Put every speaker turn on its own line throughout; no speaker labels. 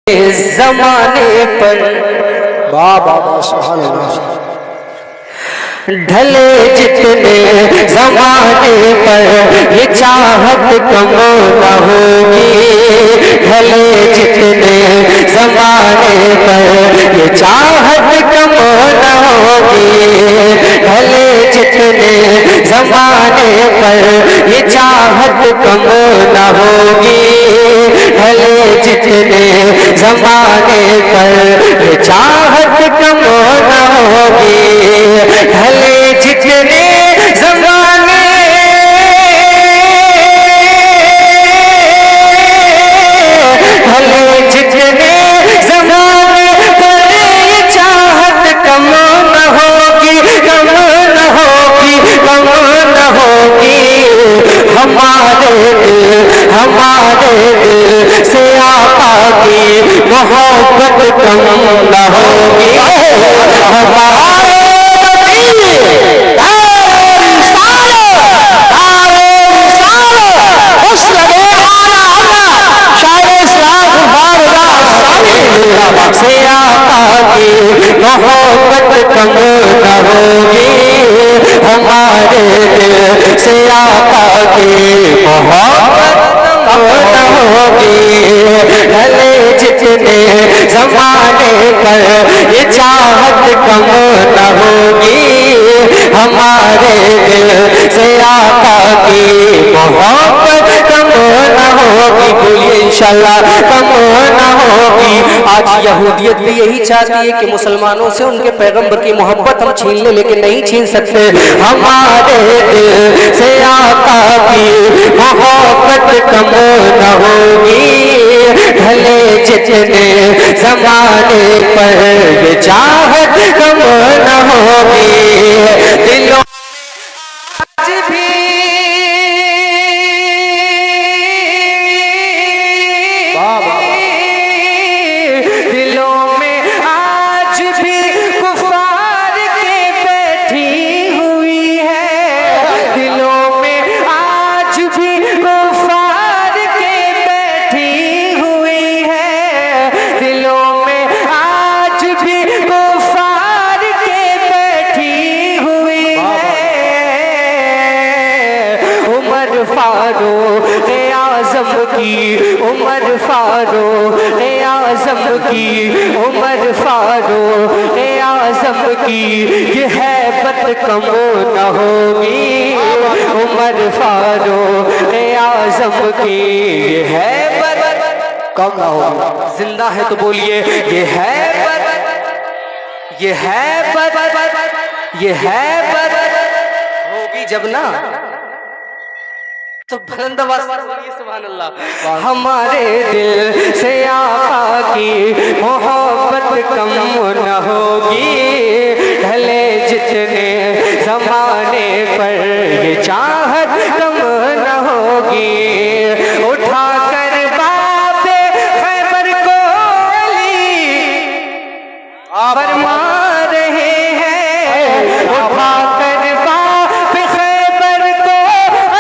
इस जमाने पर
बाबा सुभान अल्लाह
ढले जितने जमाने पर ये चाहत कम न होगी। ढले जितने जमाने पर ये चाहत कम न होगी। ढले जितने जमाने पर ये चाहत कम न होगी। ढले जितने जमाने पर ये चाहत कम न होगी। ढले जितने जमाने ढले जितने जमाने पर ये चाहत कम न होगी, कम न होगी, कम न होगी। हमारे दिल से आका की मोहब्बत कम न होगी। से आका की मोहब्बत कम न होगी। हमारे दिल से आका की मोहब्बत कम न होगी। ढले जितने जमाने पर ये चाहत कम न होगी। हमारे दिल से आका की मोहब्बत कम न होगी। बोलिए इंशाल्लाह कम न होगी। आज यहूदियत भी यही चाहती है कि मुसलमानों से उनके पैगंबर की मोहब्बत हम छीन ले, लेकिन नहीं छीन सकते। हमारे दिल से आका की मोहब्बत कम न होगी। ढले जितने जमाने पर ये चाहत कम न होगी। दिलों आज भी दिलों में आज भी कुफार के बैठी हुई है। दिलों में आज भी कुफार के बैठी हुई है। दिलों में आज भी कुफार के बैठी हुई है। उमर फारूक आज़म की, उमर फारूक आज़म की, उमर फारूक आज़म की ये हैबत कम न होगी। उमर फारूक आज़म की ये हैबत
कम ना होगी।
जिंदा है तो बोलिए ये हैबत, ये हैबत, ये हैबत होगी जब ना तो बुलंद आवाज से बोलिए सुभान अल्लाह। हमारे दिल से आका की मोहब्बत कम न होगी। ढले जितने जमाने पर ये चाहत कम न होगी। उठा कर बाबे खैबर को अली फरमा रहे हैं। उठा कर बाबे खैबर को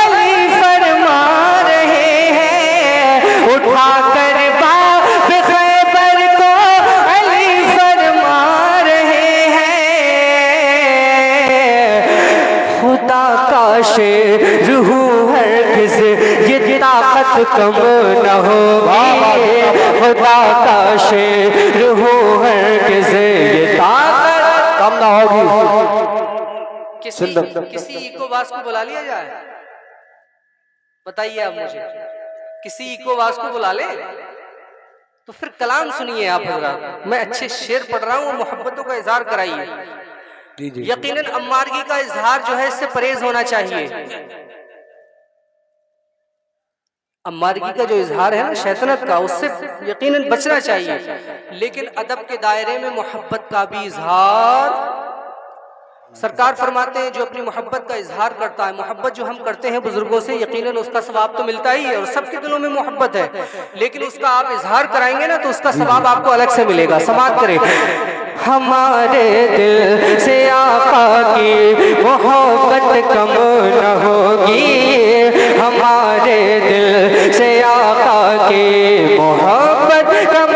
अली फरमा रहे हैं। उठा कर बाबे खैबर को अली फरमा रहे हैं। खुदा का शेर रूह हरगिज़ ये ताकत कम न होगी। खुदा का शेर रूह हरगिज़ ये ताकत
कम ना होगी।
किसी इकोवास को बुला लिया जाए, बताइए आप मुझे, किसी इकोवास को बुला ले तो फिर कलाम सुनिए आप हज़रात। मैं अच्छे शेर पढ़ रहा हूँ, मोहब्बतों का इजहार कराइए। यकीनन अम्मारगी का इजहार जो है इससे परहेज होना चाहिए। अम्मारगी का जो इजहार है ना शैतानत का, उससे यकीनन बचना चाहिए। लेकिन अदब के दायरे में मोहब्बत का भी इजहार सरकार फरमाते हैं जो अपनी मोहब्बत का इजहार करता है, मोहब्बत जो हम करते हैं बुजुर्गों से, यकीनन उसका सवाब तो मिलता ही है और सबके दिलों में मोहब्बत है। लेकिन उसका आप इजहार कराएंगे ना तो उसका सवाब आपको अलग से मिलेगा। समाअत करें। हमारे दिल से आका की मोहब्बत कम न होगी। हमारे दिल से आका की मोहब्बत कम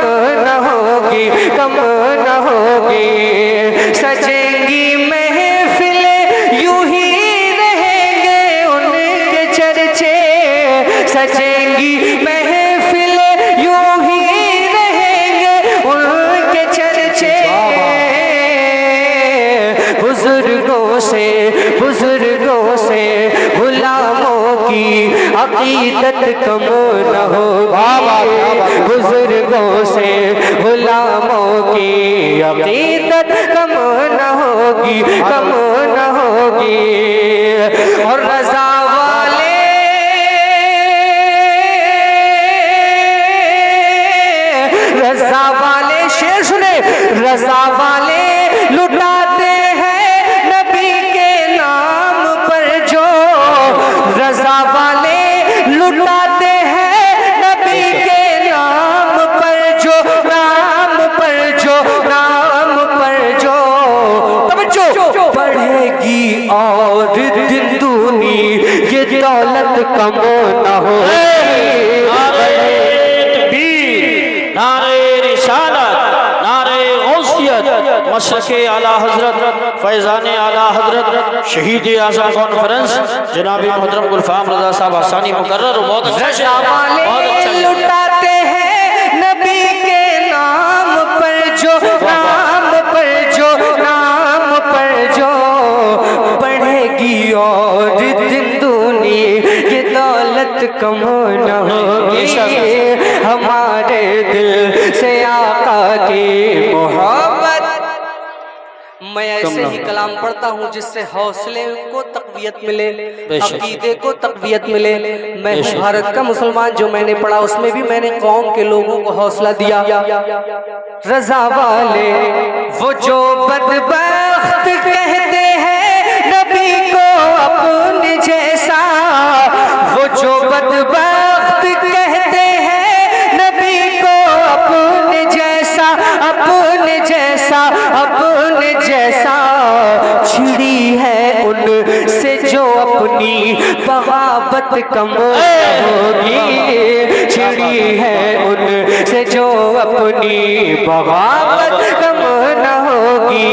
लोगों से गुलामों की अकीदत कम न होगी, कम न होगी। और रजा वाले शेर सुने, रजा वाले लुटाते हैं नबी के नाम पर जो, रजा वाले लुटाते हैं नबी के नाम पर जो, नाम पर जो, नाम पर जो। तब जो बढ़ेगी और दिन दूनी ये दौलत कम न हो।
मशरक़े आला हजरत फैज़ान आला हजरत शहीद आज़म कॉन्फ्रेंस जनाब मोहतरम गुलफाम रज़ा साहब हसानी मुकर्रर। बहुत अच्छा,
लुटाते हैं नबी के नाम पर जो, नाम पर जो, नाम पर जो। बढ़ेगी और दिन दूनी ये दौलत कम न होगी। हमारे दिल से आका की मोहब्बत। मैं ऐसे ही कलाम पढ़ता हूँ जिससे हौसले को तक़वियत मिले, अक़ीदे को तक़वियत मिले। मैं भारत का मुसलमान, जो मैंने पढ़ा उसमें भी मैंने कौम के लोगों को हौसला दिया। रज़ा वाले वो जो बदबख्त कहते हैं नबी को अपने जैसा, वो जो बदबख्त कहते हैं नबी को अपने जैसा, अपने जैसा, अपने जैसा। छिड़ी है उनसे जो अपनी बगावत कम होगी, छिड़ी है उनसे जो अपनी बगावत कम न होगी।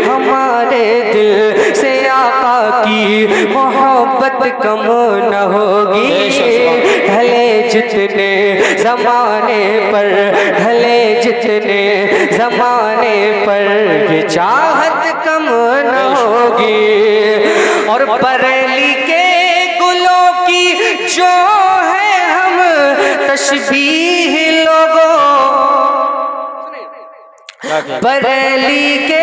हमारे दिल से आका की मोहब्बत कम न होगी। ढले जितने ज़माने पर, ढले जितने ज़माने पर ये चाहत कम न होगी। और बरेली के गुलों की जो है हम तशबीह लोगों, बरेली के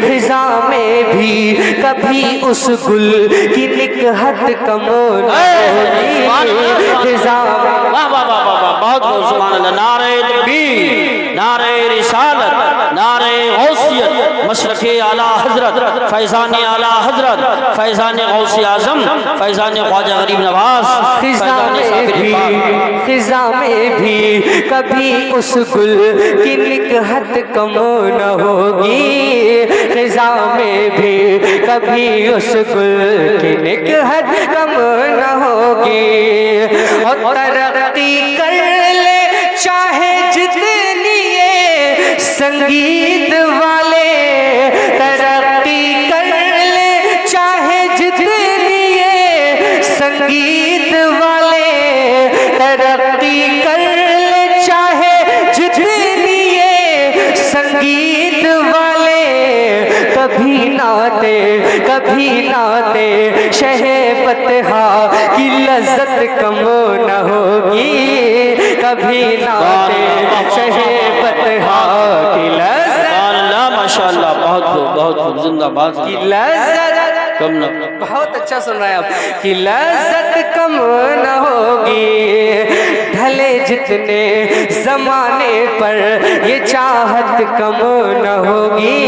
ख़िज़ा में भी कभी उस गुल की निकहत कम न होगी।
बहुत सुभान अल्लाह। नारे तकबीर, नारे रिसालत, नारे गौसियत। मशरक़े आला हजरत फैज़ान आला हजरत फैज़ान गौसे आज़म फैज़ान ख्वाजा गरीब नवाज।
ख़िज़ा में भी कभी उस गुल की निकहत कम न होगी। ख़िज़ा में भी कभी उस गुल की निकहत कम न होगी। और तरक्की कर ले चाहे जितनी ये संगीत वाले, तरक्की कर ले चाहे जितनी ये संगीत वाले, तरक्की कर ले चाहे जितनी ये संगीत वाले। कभी नाते शहबतहा की लज्जत कम न होगी। कभी नाते शहबतहा की लज्जत,
माशाअल्लाह, बहुत खूब, जिंदाबाद
की लज्जत
कम न।
बहुत अच्छा सुन रहे हैं आप। कि लज्जत कम न होगी। ढले जितने ज़माने पर ये चाहत कम न होगी।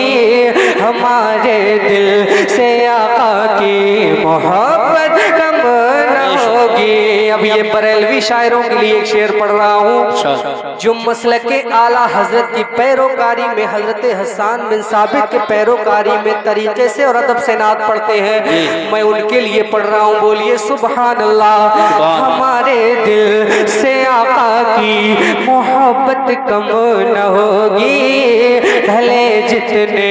हमारे दिल से आका की मोहब्बत कम न होगी। अब ये बरेलवी शायरों के लिए एक शेर पढ़ रहा हूँ जो मसलक के आला हजरत की पैरोकारी में, हजरत हसन बिन साबित के पैरोकारी में तरीके से और अदब से नात पढ़ते हैं। मैं उनके लिए पढ़ रहा हूँ। बोलिए सुभान अल्लाह। हमारे दिल से आका की मोहब्बत कम न होगी। ढले जितने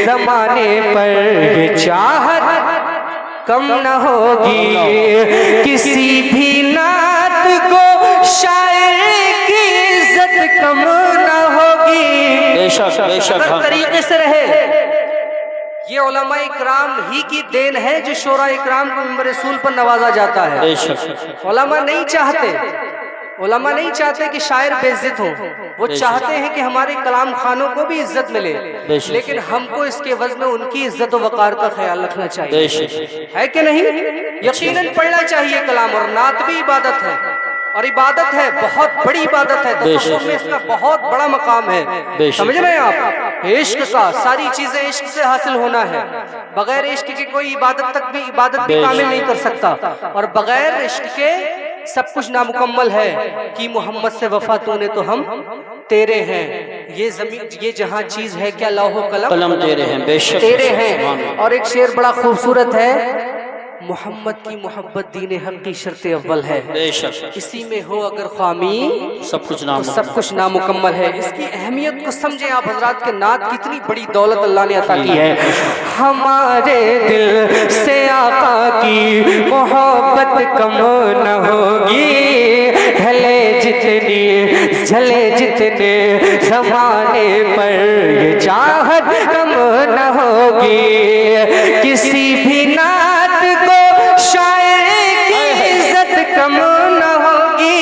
ज़माने पर ये चाहत कम न होगी। किसी भी नात को
बेशक बेशक
अगर
हाँ।
तरीके से रहे। ये उलमा इकराम ही की देन है जो शोरा इकराम को मिंबर रसूल पर नवाजा जाता है।
बेशक
उलमा नहीं चाहते, उलमा नहीं चाहते कि शायर बेइज्जत हो, वो चाहते हैं कि हमारे कलाम खानों को भी इज्जत मिले, लेकिन हमको इसके वजन में उनकी इज्जत व वकार का ख्याल रखना चाहिए,
बेशक
है कि नहीं? यकीनन पढ़ना चाहिए कलाम, और नात भी इबादत है, और इबादत है, बहुत बड़ी इबादत है, तसव्वुफ में इसका बहुत बड़ा मकाम है। समझ रहे हैं आप? इश्क का सारी चीजें इश्क से हासिल होना है, बगैर इश्क के कोई इबादत भी कामिल नहीं कर सकता, और बगैर इश्क के सब कुछ नामुकम्मल है। कि मोहम्मद से वफा तूने तो हम तेरे हैं, ये जमीन ये जहां चीज है क्या लौहो कलम
तेरे हैं, बेशक
तेरे हैं। और एक शेर बड़ा खूबसूरत है, मोहम्मद की मोहब्बत दीन हक की शर्त अव्वल है,
बेशक
इसी में हो अगर ख्वामी
सब कुछ
तो सब कुछ नामुकम्मल है। इसकी अहमियत को समझें आप हजरात के नात कितनी बड़ी दौलत अल्लाह ने अता की है। हमारे दिल से आका की मोहब्बत कम न होगी, ढले जितनी झले जितने जमाने पर ये चाहत कम न होगी, किसी भी नात को शायर की इज्जत कम न होगी,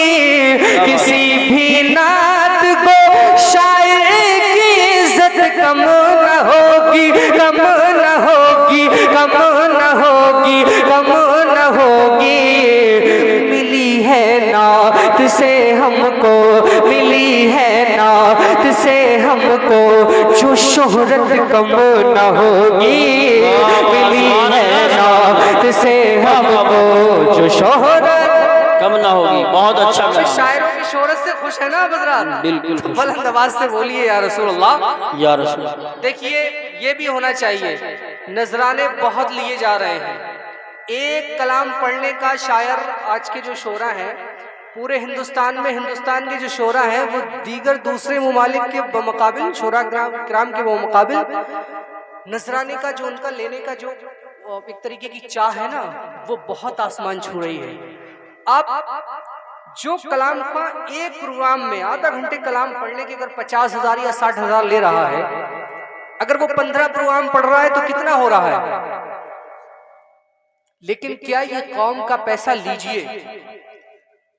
किसी भी नात को शायर की इज्जत कम न होगी, कम न होगी, कम न होगी, कम न होगी। मिली है नात से हमको, मिली है नात से हमको जो शोहरत कम न होगी, मिली है नात से हमको जो शोहरत
कम ना होगी। बहुत अच्छा
तो शायरों की शोहरत से खुश है ना हजरात?
बिल्कुल खुश।
बुलंद आवाज से बोलिए या रसूल अल्लाह,
या रसूल।
देखिए ये भी होना चाहिए, नजराने बहुत लिए जा रहे हैं। एक कलाम पढ़ने का शायर आज के जो शोरा हैं पूरे हिंदुस्तान में, हिंदुस्तान के जो शोरा हैं वो दीगर दूसरे ममालिक के मुकाबिल, शोरा किराम के वो मुकाबिल नजराने का जो उनका लेने का जो एक तरीके की चाह है ना, वो बहुत आसमान छू रही है। आप जो कलाम का एक प्रोग्राम में आधा घंटे कलाम पढ़ने के अगर 50,000 या 60,000 ले रहा है, अगर वो 15 प्रोग्राम पढ़ रहा है तो कितना हो रहा है? लेकिन क्या ये कौम का पैसा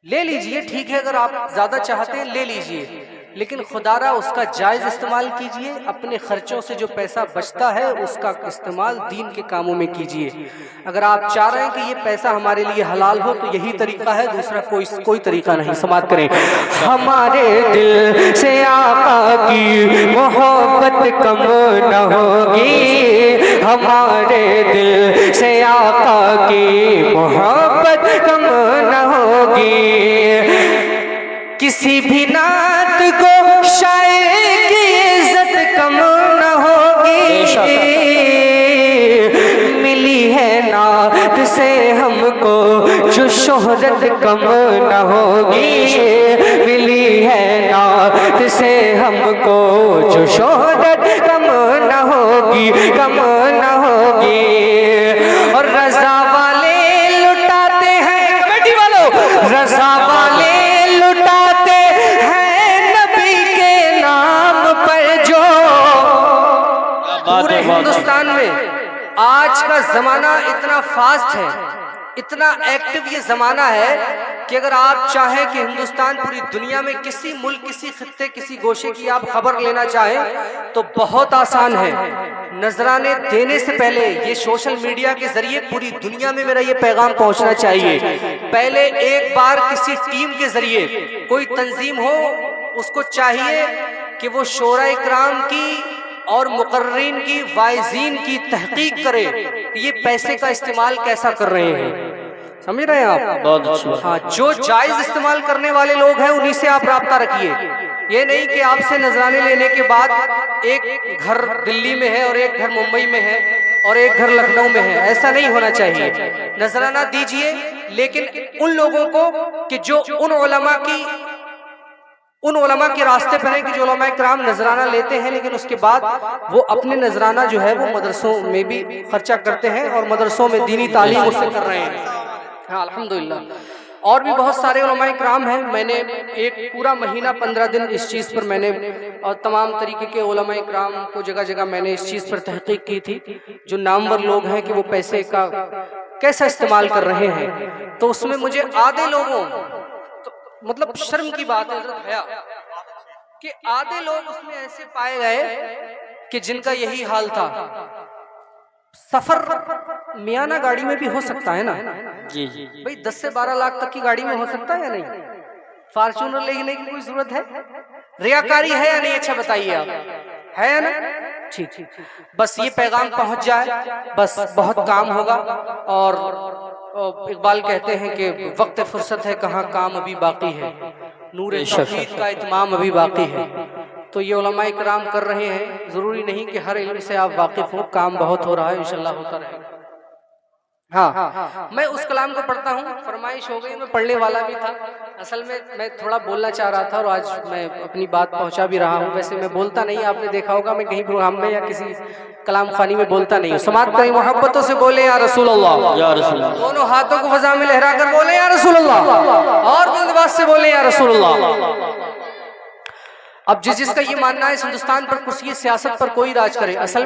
ले लीजिए, ठीक है, अगर आप ज्यादा चाहते हैं ले लीजिए, लेकिन खुदारा उसका जायज इस्तेमाल कीजिए, अपने खर्चों से जो पैसा बचता है उसका इस्तेमाल दीन के कामों में कीजिए। अगर आप चाह रहे हैं कि ये पैसा हमारे लिए हलाल हो तो यही तरीका है, दूसरा कोई तरीका नहीं। समाप्त करें। हमारे दिल से आका की मोहब्बत कम न होगी, हमारे दिल से आका की मोहब्बत कम न होगी, किसी भी नात को शायर की इज्जत कम न होगी, मिली है नात से हमको जो शोहरत कम न होगी, मिली है नात से हमको जो शोहरत कम न होगी, कम न होगी। और रजा वाले लुटाते हैं, कमेटी वालों, रजा वाले लुटाते हैं नबी के नाम पर, जो पूरे हिंदुस्तान में आज का जमाना इतना फास्ट है, इतना एक्टिव ये जमाना है कि अगर आप चाहें कि हिंदुस्तान पूरी दुनिया में किसी मुल्क, किसी खित्ते, किसी गोशे की आप खबर लेना चाहें तो बहुत आसान है। नजराने देने से पहले ये सोशल मीडिया के जरिए पूरी दुनिया में मेरा ये पैगाम पहुंचना चाहिए। पहले एक बार किसी टीम के जरिए कोई तंजीम हो, उसको चाहिए कि वो शोरा इकराम की और मुकर्रीन की, वाइजीन की तहकीक करे कि ये पैसे का इस्तेमाल कैसा कर रहे हैं। समझ रहे हैं आप?
बहुत अच्छा।
हाँ, जो जायज इस्तेमाल करने वाले लोग हैं उन्हीं से आप राब्ता रखिए। ये नहीं कि आपसे नजराने लेने के बाद एक घर दिल्ली में है और एक घर मुंबई में है और एक घर लखनऊ में है, ऐसा नहीं होना चाहिए। नजराना दीजिए, लेकिन उन लोगों को कि जो उन उलमा के रास्ते पर है, कि जो उलमा किराम नजराना लेते हैं लेकिन उसके बाद वो अपने नजराना जो है वो मदरसों में भी खर्चा करते हैं और मदरसों में दीनी तालीम उससे कर रहे हैं। हाँ, अल्हम्दुलिल्लाह। और भी बहुत सारे उलमाए किराम हैं। मैंने एक पूरा महीना 15 दिन इस चीज़ पर मैंने और तमाम तरीके के उलमाए किराम को जगह जगह मैंने इस चीज़ पर तहकीक की थी, जो नामवर लोग हैं कि वो पैसे का कैसा इस्तेमाल कर रहे हैं। तो उसमें मुझे आधे लोगों तो मतलब शर्म की बात है हज़रत हया कि आधे लोग उसमें ऐसे पाए गए कि जिनका यही हाल था। सफर मियाना गाड़ी में भी हो सकता है ना
जी जी
भाई, 10 से 12 लाख तक की गाड़ी में हो सकता है या नहीं? फॉर्च्यूनर लेने की कोई जरूरत है? रियाकारी है या नहीं? अच्छा बताइए आप, है या ना? ठीक, बस ये पैगाम पहुंच जाए, बस बहुत काम होगा। और इकबाल कहते हैं कि वक्त फुर्सत है कहाँ, काम अभी बाकी है, नूर तौहीद का इत्माम अभी बाकी है। तो ये उलमाए किराम कर रहे हैं, जरूरी नहीं कि हर इल्म से आप वाकिफ हो, काम बहुत हो रहा है, इंशाल्लाह होता रहेगा। हाँ, मैं उस कलाम को पढ़ता हूँ, फरमाइश हो गई, मैं पढ़ने वाला भी था। असल में मैं थोड़ा बोलना चाह रहा था और आज मैं अपनी बात पहुंचा भी रहा हूँ। वैसे मैं बोलता नहीं, आपने देखा होगा मैं कहीं प्रोग्राम में या किसी कलाम खानी में बोलता नहीं हूँ। समात करें, मोहब्बतों से बोले या रसूल अल्लाह,
या रसूल अल्लाह,
दोनों हाथों को फजा में लहरा कर बोले या रसूल अल्लाह, और बुलंदबाज से बोले या रसूल अल्लाह। अब जिसका ये मानना है हिंदुस्तान पर कुर्सी सियासत पर कोई राज करे, असल